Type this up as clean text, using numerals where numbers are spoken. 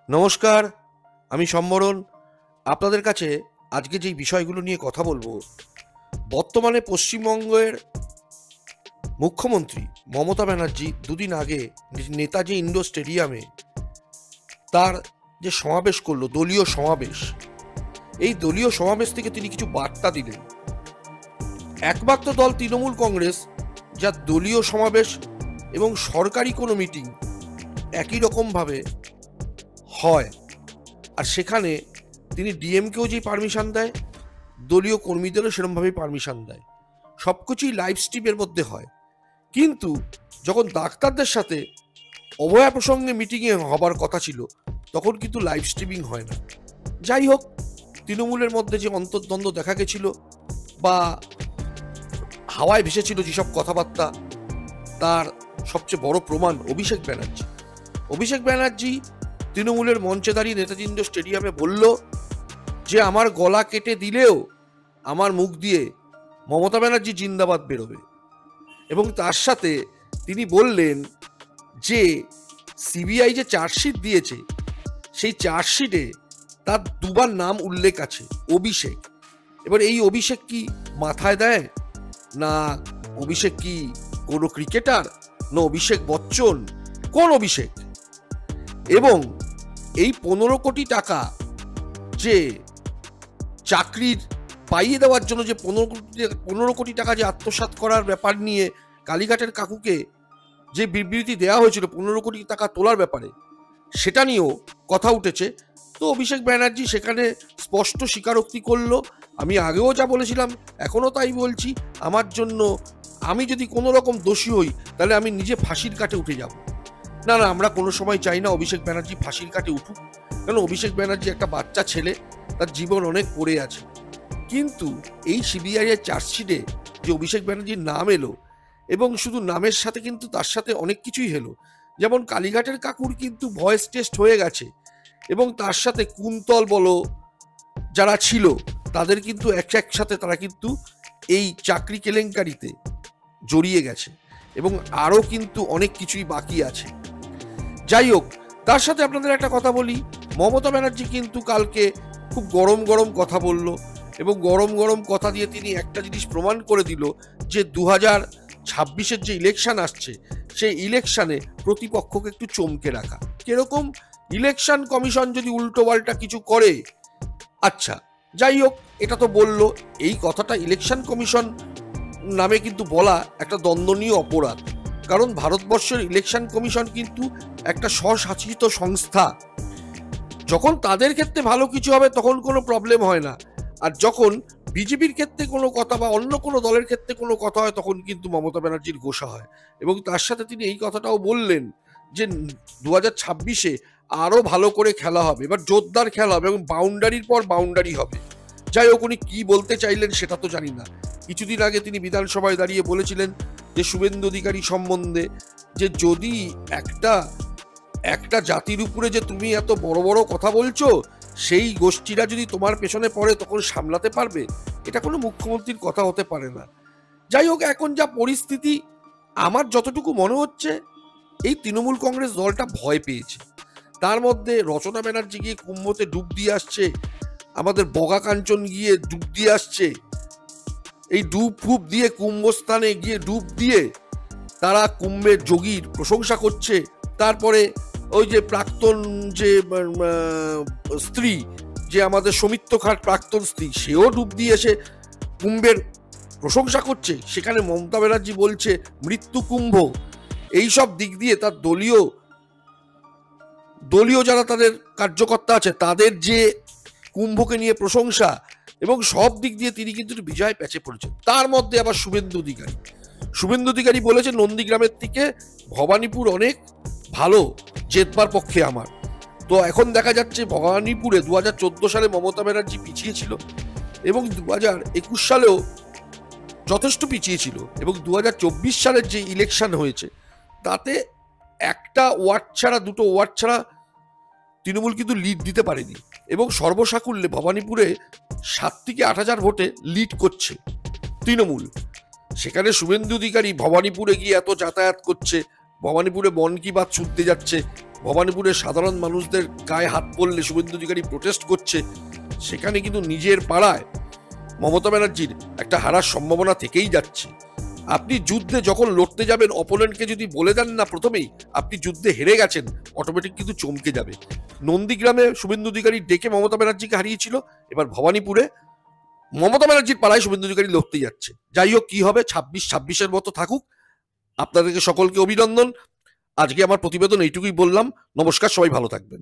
নমস্কার, আমি সম্বরণ। আপনাদের কাছে আজকে যেই বিষয়গুলো নিয়ে কথা বলবো, বর্তমানে পশ্চিমবঙ্গের মুখ্যমন্ত্রী মমতা ব্যানার্জি দুদিন আগে নেতাজি ইন্ডোর স্টেডিয়ামে তার যে সমাবেশ করলো, দলীয় সমাবেশ, এই দলীয় সমাবেশ থেকে তিনি কিছু বার্তা দিলেন। একমাত্র দল তৃণমূল কংগ্রেস যা দলীয় সমাবেশ এবং সরকারি কোনো মিটিং একই রকমভাবে হয়, আর সেখানে তিনি ডিএমকেও যেই পারমিশন দেয়, দলীয় কর্মীদেরও সেরকমভাবেই পারমিশন দেয়। সব কিছুই লাইভ স্ট্রিমের মধ্যে হয়। কিন্তু যখন ডাক্তারদের সাথে অভয়া প্রসঙ্গে মিটিংয়ে হবার কথা ছিল, তখন কিন্তু লাইভ স্ট্রিমিং হয় না। যাই হোক, তৃণমূলের মধ্যে যে অন্তর্দ্বন্দ্ব দেখা গেছিল বা হাওয়ায় ভেসেছিল যেসব কথাবার্তা, তার সবচেয়ে বড় প্রমাণ অভিষেক ব্যানার্জি তৃণমূলের মঞ্চে দাঁড়িয়ে নেতাজি ইন্ডোর স্টেডিয়ামে বলল যে আমার গলা কেটে দিলেও আমার মুখ দিয়ে মমতা ব্যানার্জি জিন্দাবাদ বেরোবে। এবং তার সাথে তিনি বললেন যে সিবিআই যে চার্জশিট দিয়েছে, সেই চার্জশিটে তার দুবার নাম উল্লেখ আছে, অভিষেক। এবার এই অভিষেক কি মাথায় দেয় না? অভিষেক কি কোনো ক্রিকেটার? না অভিষেক বচ্চন? কোন অভিষেক? এবং এই 15 কোটি টাকা যে চাকরির পাইয়ে দেওয়ার জন্য যে 15 কোটি টাকা যে আত্মসাৎ করার ব্যাপার নিয়ে কালীঘাটের কাকুকে যে বিবৃতি দেওয়া হয়েছিল 15 কোটি টাকা তোলার ব্যাপারে, সেটা নিয়েও কথা উঠেছে। তো অভিষেক ব্যানার্জি সেখানে স্পষ্ট স্বীকারোক্তি করলো, আমি আগেও যা বলেছিলাম এখনও তাই বলছি, আমার জন্য আমি যদি কোনো রকম দোষী হই তাহলে আমি নিজে ফাঁসির কাঠে উঠে যাব। না, আমরা কোনো সময় চাই না অভিষেক ব্যানার্জি ফাঁসির কাঠে উঠুক, কারণ অভিষেক ব্যানার্জি একটা বাচ্চা ছেলে, তার জীবন অনেক পড়ে আছে। কিন্তু এই সিবিআই এর চার্জশিটে যে অভিষেক ব্যানার্জির নাম এলো, এবং শুধু নামের সাথে কিন্তু তার সাথে অনেক কিছুই হলো। যেমন কালীঘাটের কাকুর কিন্তু ভয়েস টেস্ট হয়ে গেছে, এবং তার সাথে কুন্তল বলো যারা ছিল, তাদের কিন্তু একসাথে তারা কিন্তু এই চাকরি কেলেঙ্কারিতে জড়িয়ে গেছে, এবং আরও কিন্তু অনেক কিছুই বাকি আছে। যাই হোক, তার সাথে আপনাদের একটা কথা বলি, মমতা ব্যানার্জি কিন্তু কালকে খুব গরম গরম কথা বলল, এবং গরম গরম কথা দিয়ে তিনি একটা জিনিস প্রমাণ করে দিল যে 2026-এর যে ইলেকশন আসছে, সেই ইলেকশনে প্রতিপক্ষকে একটু চমকে রাখা। কিরকম? ইলেকশন কমিশন যদি উল্টো পাল্টা কিছু করে, আচ্ছা যাই হোক, এটা তো বলল। এই কথাটা ইলেকশন কমিশন নামে কিন্তু বলা একটা দণ্ডনীয় অপরাধ, কারণ ভারতবর্ষের ইলেকশন কমিশন কিন্তু একটা স্বশাসিত সংস্থা। যখন তাদের ক্ষেত্রে ভালো কিছু হবে তখন কোনো প্রবলেম হয় না, আর যখন বিজেপির ক্ষেত্রে কোনো কথা বা অন্য কোনো দলের ক্ষেত্রে কোনো কথা হয় তখন কিন্তু মমতা ব্যানার্জির গোসা হয়। এবং তার সাথে তিনি এই কথাটাও বললেন যে 2026-এ আরও ভালো করে খেলা হবে, এবার জোরদার খেলা হবে এবং বাউন্ডারির পর বাউন্ডারি হবে। যাই হোক, উনি কি বলতে চাইলেন সেটা তো জানি না। কিছুদিন আগে তিনি বিধানসভায় দাঁড়িয়ে বলেছিলেন যে শুভেন্দু অধিকারী সম্বন্ধে, যে যদি একটা জাতির উপরে যে তুমি এত বড় বড় কথা বলছো, সেই গোষ্ঠীরা যদি তোমার পেছনে পড়ে তখন সামলাতে পারবে? এটা কোনো মুখ্যমন্ত্রীর কথা হতে পারে না। যাই হোক, এখন যা পরিস্থিতি, আমার যতটুকু মনে হচ্ছে এই তৃণমূল কংগ্রেস দলটা ভয় পেয়েছে। তার মধ্যে রচনা ব্যানার্জি গিয়ে কুম্ভতে ডুব দিয়ে আসছে, আমাদের বগা কাঞ্চন গিয়ে ডুব দিয়ে আসছে। এই ডুব ফুব দিয়ে কুম্ভস্থানে গিয়ে ডুব দিয়ে তারা কুম্ভের যোগীর প্রশংসা করছে। তারপরে ওই যে প্রাক্তন যে স্ত্রী, যে আমাদের সৌমিত্র খাঁর প্রাক্তন স্ত্রী, সেও ডুব দিয়ে এসে কুম্ভের প্রশংসা করছে। সেখানে মমতা ব্যানার্জি বলছে মৃত্যু কুম্ভ। এইসব দিক দিয়ে তার দলীয় যারা তাদের কার্যকর্তা আছে, তাদের যে কুম্ভকে নিয়ে প্রশংসা, এবং সব দিক দিয়ে তিনি কিন্তু বিজয় প্যাচে পড়েছেন। তার মধ্যে আবার শুভেন্দু অধিকারী বলেছে নন্দীগ্রামের থেকে ভবানীপুর অনেক ভালো, জেতবার পক্ষে আমার। তো এখন দেখা যাচ্ছে ভবানীপুরে 2014 সালে মমতা ব্যানার্জি পিছিয়ে ছিল, এবং 2021 সালেও যথেষ্ট পিছিয়ে ছিল, এবং 2024 সালের যে ইলেকশন হয়েছে তাতে একটা ওয়ার্ড ছাড়া, দুটো ওয়ার্ড ছাড়া তৃণমূল কিন্তু লিড দিতে পারেনি, এবং সর্বসাকুল্যে ভবানীপুরে 7 থেকে 8,000 ভোটে লিড করছে তৃণমূল। সেখানে শুভেন্দু অধিকারী ভবানীপুরে গিয়ে এত যাতায়াত করছে, ভবানীপুরে মন কি বাত শুনতে যাচ্ছে, ভবানীপুরের সাধারণ মানুষদের গায়ে হাত পড়লে শুভেন্দু অধিকারী প্রোটেস্ট করছে, সেখানে কিন্তু নিজের পাড়ায় মমতা ব্যানার্জির একটা হারার সম্ভাবনা থেকেই যাচ্ছে। আপনি যুদ্ধে যখন লড়তে যাবেন, অপোনেন্টকে যদি বলে দেন না প্রথমেই আপনি যুদ্ধে হেরে গেছেন, অটোমেটিক কিন্তু চমকে যাবে। নন্দীগ্রামে শুভেন্দু অধিকারী ডেকে মমতা ব্যানার্জিকে হারিয়েছিল, এবার ভবানীপুরে মমতা ব্যানার্জির পাড়ায় শুভেন্দু অধিকারী লড়তে যাচ্ছে। যাই হোক, কি হবে 26-26-এর মতো থাকুক। আপনাদেরকে সকলকে অভিনন্দন। আজকে আমার প্রতিবেদন এইটুকুই বললাম। নমস্কার, সবাই ভালো থাকবেন।